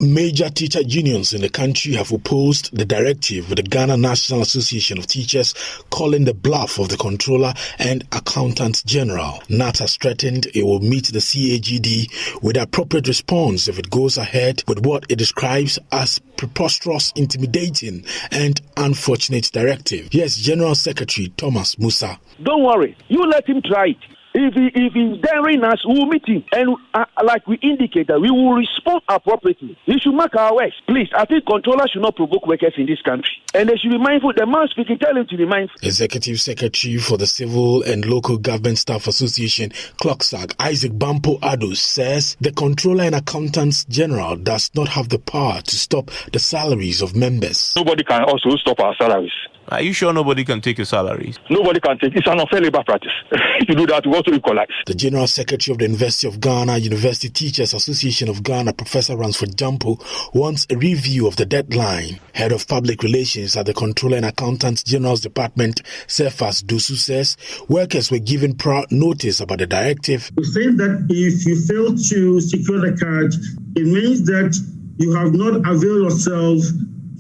Major teacher unions in the country have opposed the directive with the Ghana National Association of Teachers calling the bluff of the Controller and Accountant General. NAT has threatened it will meet the CAGD with appropriate response if it goes ahead with what it describes as preposterous, intimidating and unfortunate directive. Yes, General Secretary Thomas Musa. Don't worry, you let him try it. If he's daring us, we will meet him. And like we indicated, we will respond appropriately. He should mark our words. Please, I think controllers should not provoke workers in this country. And they should be mindful. The man speaking, tell him to be mindful. Executive Secretary for the Civil and Local Government Staff Association, CLOCSAG, Isaac Bampo Ado, says the Controller and Accountants General does not have the power to stop the salaries of members. Nobody can also stop our salaries. Are you sure nobody can take your salaries? Nobody can take. It's an unfair labor practice. If you do that, we want to equalize. The General Secretary of the University of Ghana, University Teachers Association of Ghana, Professor Ransford Jampo, wants a review of the deadline. Head of Public Relations at the Controller and Accountant General's Department, Cephas Dosu, says workers were given prior notice about the directive. We say that if you fail to secure the card, it means that you have not availed yourself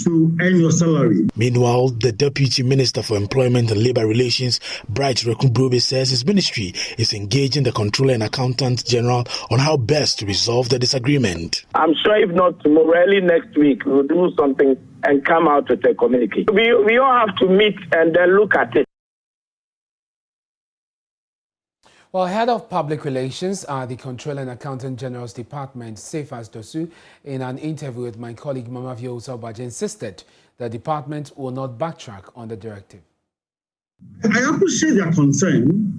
to earn your salary. Meanwhile, the Deputy Minister for Employment and Labour Relations, Bright Rekunbrobe, says his ministry is engaging the Controller and Accountant General on how best to resolve the disagreement. I'm sure if not tomorrow, early next week, we'll do something and come out with a communique. We all have to meet and then look at it. Well, Head of Public Relations at the Controller and Accountant General's Department, Cephas Dosu, in an interview with my colleague Mamavio Usabaji, insisted the department will not backtrack on the directive. I appreciate their concern,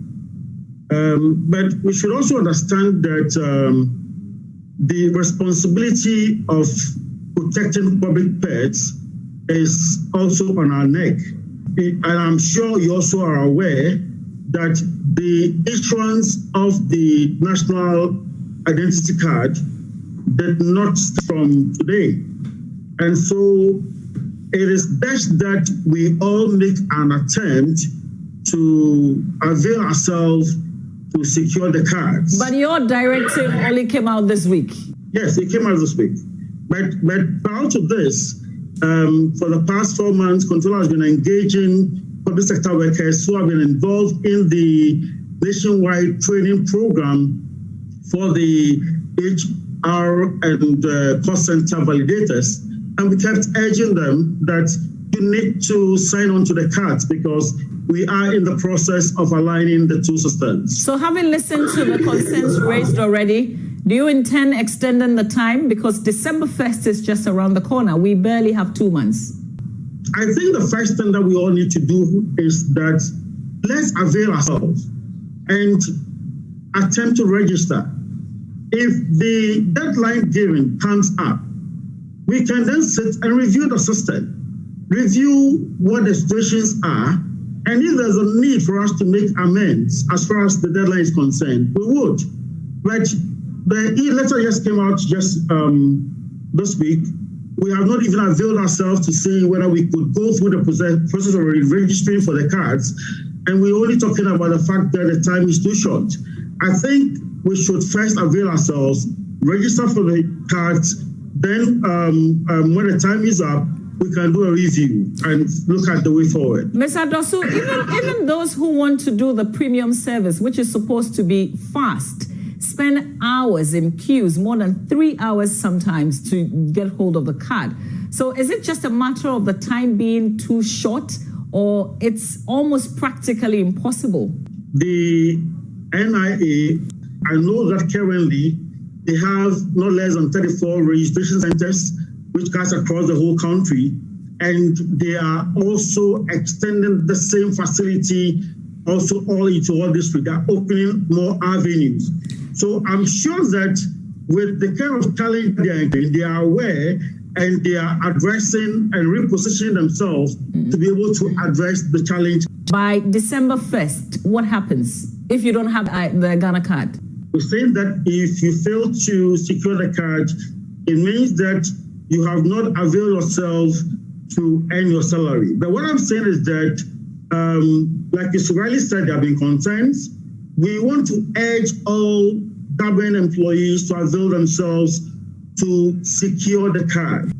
but we should also understand that the responsibility of protecting public pets is also on our neck. And I'm sure you also are aware that the issuance of the national identity card did not start from today. And so it is best that we all make an attempt to avail ourselves to secure the cards. But your directive only came out this week. Yes, it came out this week. But prior to this, for the past 4 months, Controller has been engaging public sector workers who have been involved in the nationwide training program for the HR and cost center validators. And we kept urging them that you need to sign on to the cards because we are in the process of aligning the two systems. So having listened to the concerns raised already, do you intend extending the time? Because December 1st is just around the corner. We barely have 2 months. I think the first thing that we all need to do is that let's avail ourselves and attempt to register. If the deadline given comes up, we can then sit and review the system, review what the situations are, and if there's a need for us to make amends as far as the deadline is concerned, we would. But the letter just came out just this week. We have not even availed ourselves to see whether we could go through the process of registering for the cards. And we're only talking about the fact that the time is too short. I think we should first avail ourselves, register for the cards, then when the time is up, we can do a review and look at the way forward. Mr. Dosu, even those who want to do the premium service, which is supposed to be fast, spend hours in queues, more than 3 hours sometimes, to get hold of the card. So is it just a matter of the time being too short, or it's almost practically impossible? The NIA, I know that currently they have no less than 34 registration centers, which cuts across the whole country, and they are also extending the same facility also all into all districts. They are opening more avenues. So I'm sure that with the kind of challenge they are aware and they are addressing and repositioning themselves to be able to address the challenge. By December 1st, what happens if you don't have the Ghana card? We're saying that if you fail to secure the card, it means that you have not availed yourself to earn your salary. But what I'm saying is that, like Mr. Riley said, there have been concerns. We want to urge all government employees to avail themselves to secure the card.